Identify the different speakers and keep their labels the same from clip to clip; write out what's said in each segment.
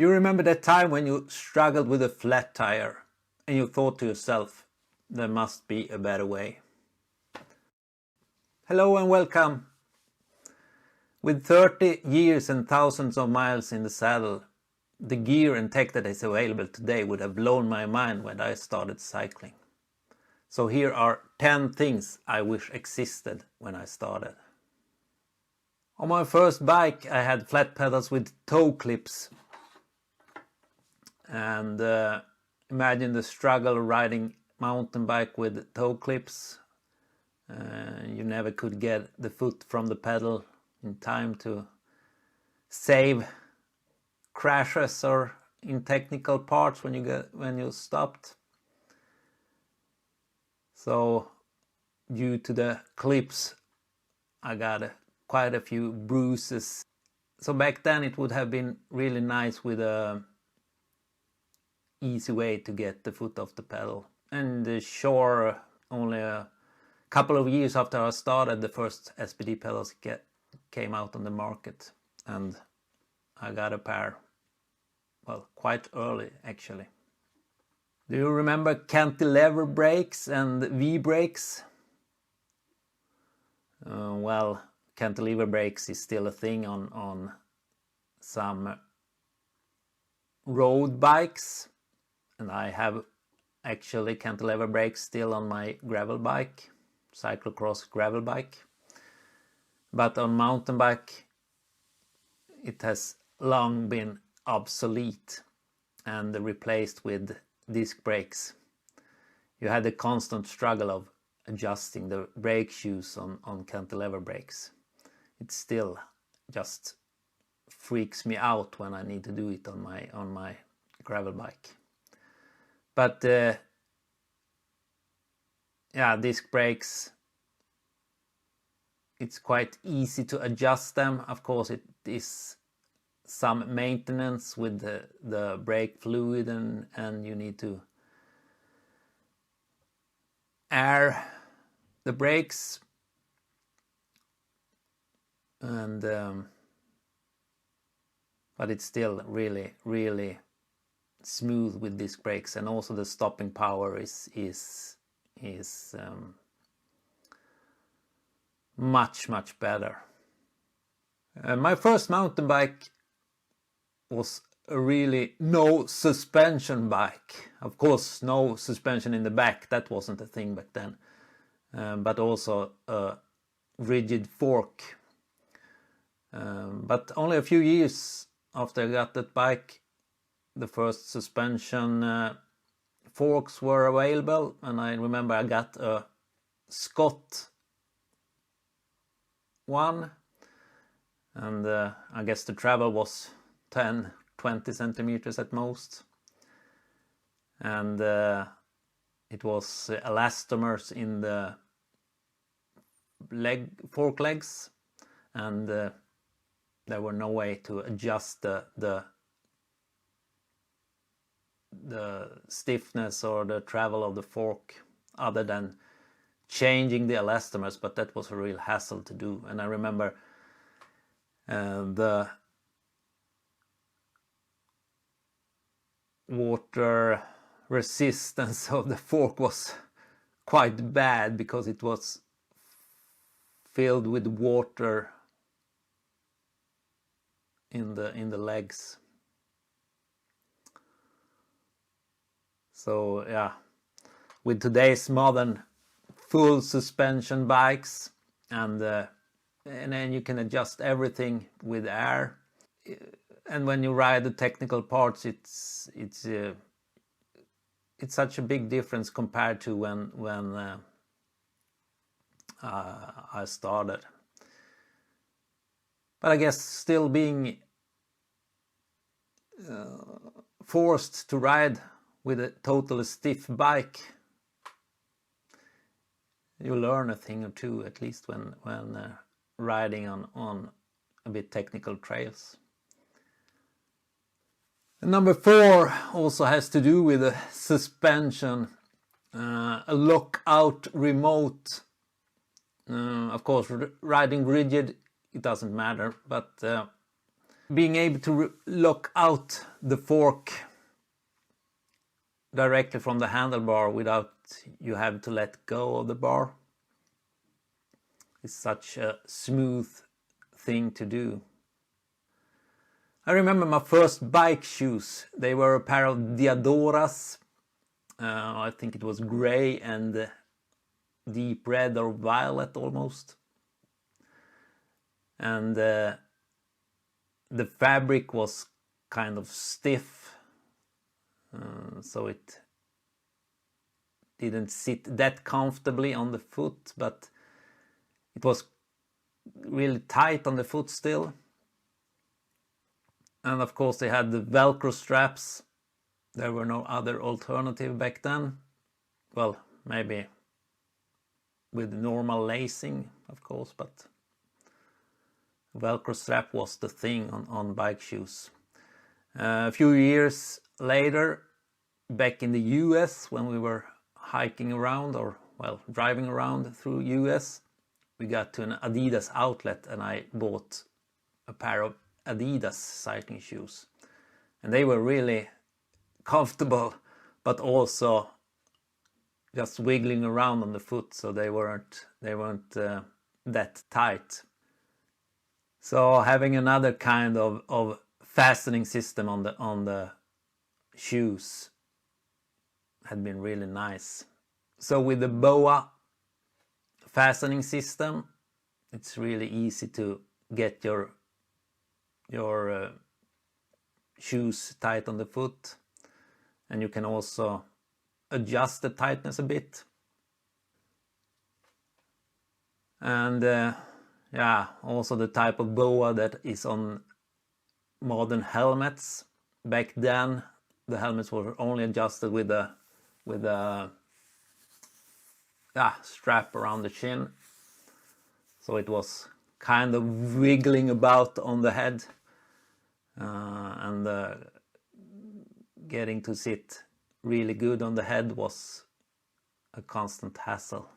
Speaker 1: You remember that time when you struggled with a flat tire and you thought to yourself, there must be a better way. Hello and welcome. With 30 years and thousands of miles in the saddle, the gear and tech that is available today would have blown my mind when I started cycling. So here are 10 things I wish existed when I started. On my first bike I had flat pedals with toe clips. And imagine the struggle riding mountain bike with toe clips. You never could get the foot from the pedal in time to save crashes or in technical parts when you stopped. So due to the clips I got quite a few bruises. So back then it would have been really nice with a easy way to get the foot off the pedal. And sure, only a couple of years after I started, the first SPD pedals came out on the market, and I got a pair, well, quite early actually. Do you remember cantilever brakes and V-brakes? Well, cantilever brakes is still a thing on some road bikes. And I have actually cantilever brakes still on my gravel bike, cyclocross gravel bike. But on mountain bike it has long been obsolete and replaced with disc brakes. You had a constant struggle of adjusting the brake shoes on cantilever brakes. It still just freaks me out when I need to do it on my gravel bike. But yeah, disc brakes, it's quite easy to adjust them. Of course it is some maintenance with the brake fluid and you need to air the brakes. And but it's still really smooth with disc brakes, and also the stopping power is much better. My first mountain bike was a really no suspension bike. Of course, no suspension in the back, that wasn't a thing back then, but also a rigid fork. But only a few years after I got that bike, the first suspension forks were available, and I remember I got a Scott one, and I guess the travel was 10-20 centimeters at most, and it was elastomers in the fork legs, and there were no way to adjust the stiffness or the travel of the fork other than changing the elastomers, but that was a real hassle to do. And I remember the water resistance of the fork was quite bad because it was filled with water in the legs. So yeah, with today's modern full suspension bikes, and then you can adjust everything with air, and when you ride the technical parts, it's such a big difference compared to when I started. But I guess still being forced to ride with a totally stiff bike, you learn a thing or two, at least when riding on a bit technical trails. And number 4 also has to do with the suspension, a lockout remote. Of course, riding rigid, it doesn't matter, but being able to lock out the fork directly from the handlebar without you have to let go of the bar is such a smooth thing to do. I remember my first bike shoes. They were a pair of Diadoras. I think it was gray and deep red or violet almost. And the fabric was kind of stiff, so it didn't sit that comfortably on the foot, but it was really tight on the foot still. And of course they had the Velcro straps. There were no other alternative back then. Well, maybe with normal lacing, of course, but Velcro strap was the thing on bike shoes. A few years later, back in the US, when we were hiking around, or well, driving around through US, we got to an Adidas outlet and I bought a pair of Adidas cycling shoes. And they were really comfortable, but also just wiggling around on the foot, so they weren't that tight. So having another kind of fastening system on the shoes had been really nice. So with the BOA fastening system, it's really easy to get your shoes tight on the foot, and you can also adjust the tightness a bit. And yeah, also the type of BOA that is on modern helmets. Back then the helmets were only adjusted with a strap around the chin, so it was kind of wiggling about on the head, and getting to sit really good on the head was a constant hassle.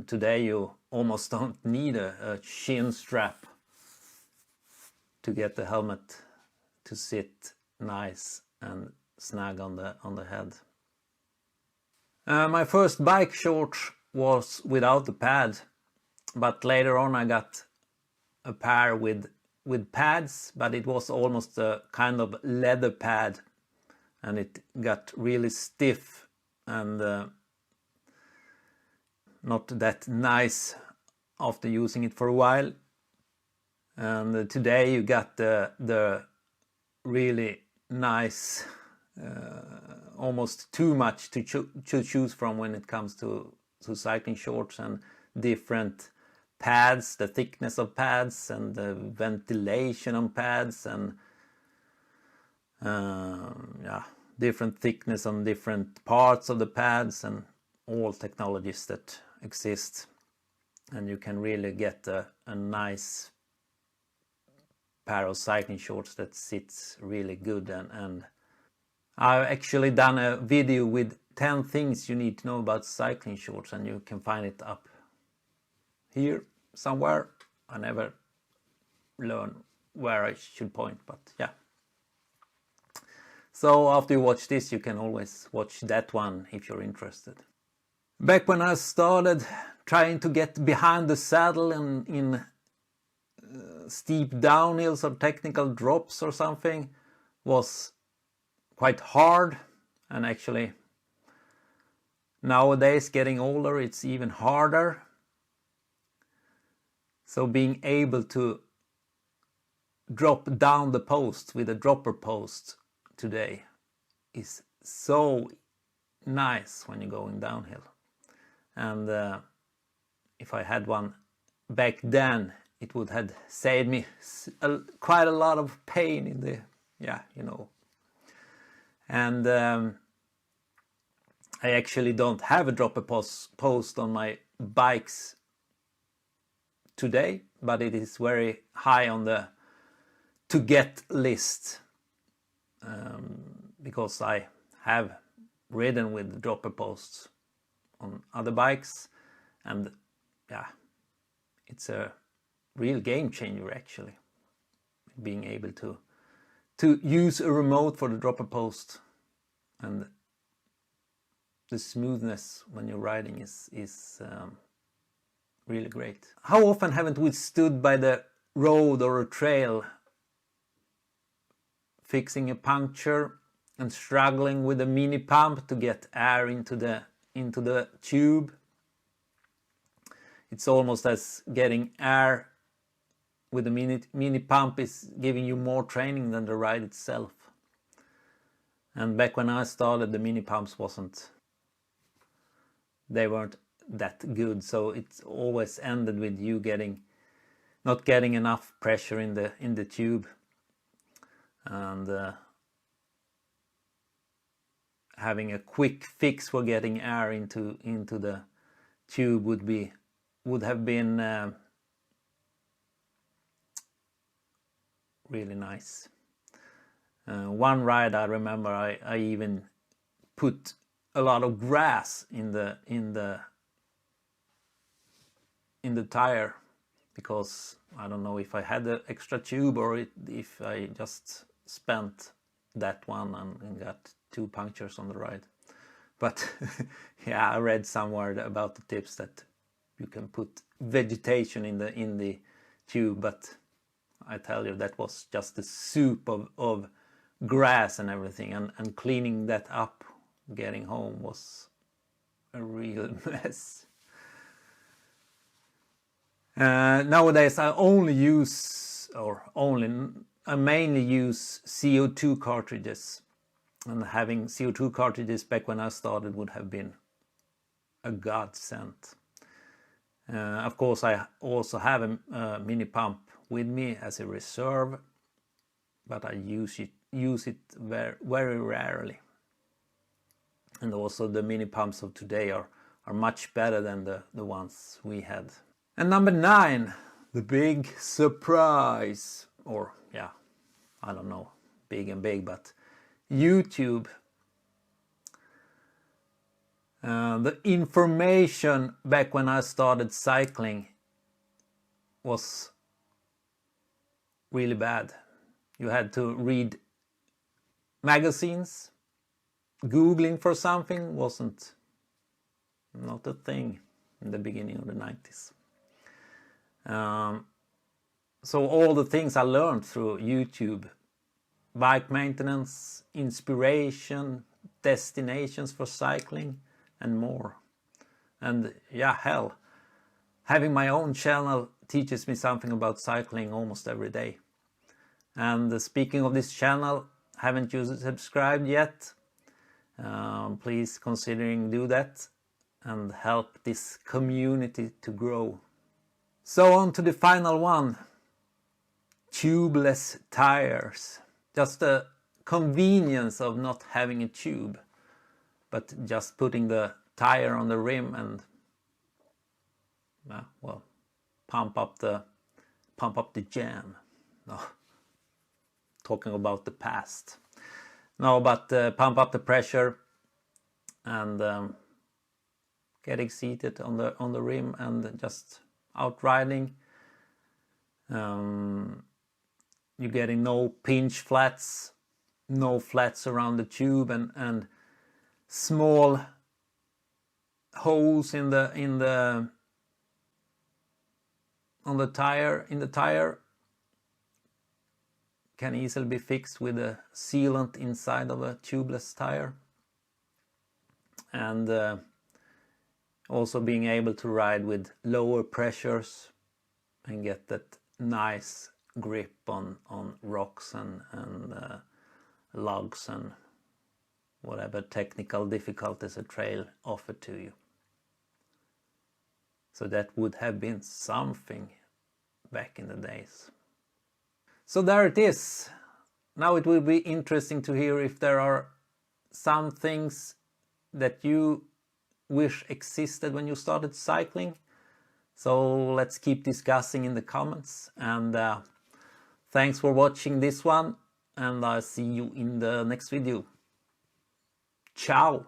Speaker 1: Today you almost don't need a chin strap to get the helmet to sit nice and snug on the head. My first bike shorts was without the pad, but later on I got a pair with pads, but it was almost a kind of leather pad, and it got really stiff and not that nice after using it for a while. And today you got the really nice, almost too much to choose from when it comes to cycling shorts, and different pads, the thickness of pads and the ventilation on pads, and different thickness on different parts of the pads, and all technologies that exist. And you can really get a nice pair of cycling shorts that sits really good. And I've actually done a video with 10 things you need to know about cycling shorts, and you can find it up here somewhere. I never learn where I should point, but yeah. So after you watch this, you can always watch that one if you're interested. Back when I started trying to get behind the saddle and in steep downhills or technical drops or something was quite hard, and actually nowadays, getting older, it's even harder. So being able to drop down the post with a dropper post today is so nice when you're going downhill. And if I had one back then, it would have saved me quite a lot of pain in the, And I actually don't have a dropper post on my bikes today, but it is very high on the to get list, because I have ridden with dropper posts on other bikes, and yeah, it's a real game changer actually, being able to use a remote for the dropper post, and the smoothness when you're riding is really great. How often haven't we stood by the road or a trail fixing a puncture and struggling with a mini pump to get air into the tube? It's almost as getting air with a mini pump is giving you more training than the ride itself. And back when I started, the mini pumps they weren't that good, so it always ended with you not getting enough pressure in the tube, and having a quick fix for getting air into the tube would have been really nice. One ride I remember, I even put a lot of grass in the tire, because I don't know if I had the extra tube or if I just spent that one and got 2 punctures on the ride. But yeah, I read somewhere about the tips that you can put vegetation in the tube, but I tell you, that was just a soup of grass and everything, and cleaning that up getting home was a real mess. Nowadays I mainly use CO2 cartridges, and having CO2 cartridges back when I started would have been a godsend. Of course, I also have a mini pump with me as a reserve, but I use it very, very rarely. And also the mini pumps of today are much better than the ones we had. And number 9, the big surprise, or yeah, I don't know, big and big, but YouTube. The information back when I started cycling was really bad. You had to read magazines. Googling for something wasn't not a thing in the beginning of the 90s. So all the things I learned through YouTube: bike maintenance, inspiration, destinations for cycling, and more. And yeah, hell, having my own channel teaches me something about cycling almost every day. And speaking of this channel, haven't you subscribed yet? Please considering do that and help this community to grow. So on to the final one: tubeless tires. Just the convenience of not having a tube, but just putting the tire on the rim and well, pump up the jam. No, talking about the past. No, but pump up the pressure and getting seated on the rim and just out riding. You're getting no pinch flats, no flats around the tube, and small holes in the tire can easily be fixed with a sealant inside of a tubeless tire. And also being able to ride with lower pressures and get that nice grip on rocks and logs and whatever technical difficulties a trail offered to you. So that would have been something back in the days. So there it is. Now it will be interesting to hear if there are some things that you wish existed when you started cycling. So let's keep discussing in the comments, and thanks for watching this one, and I'll see you in the next video. Ciao!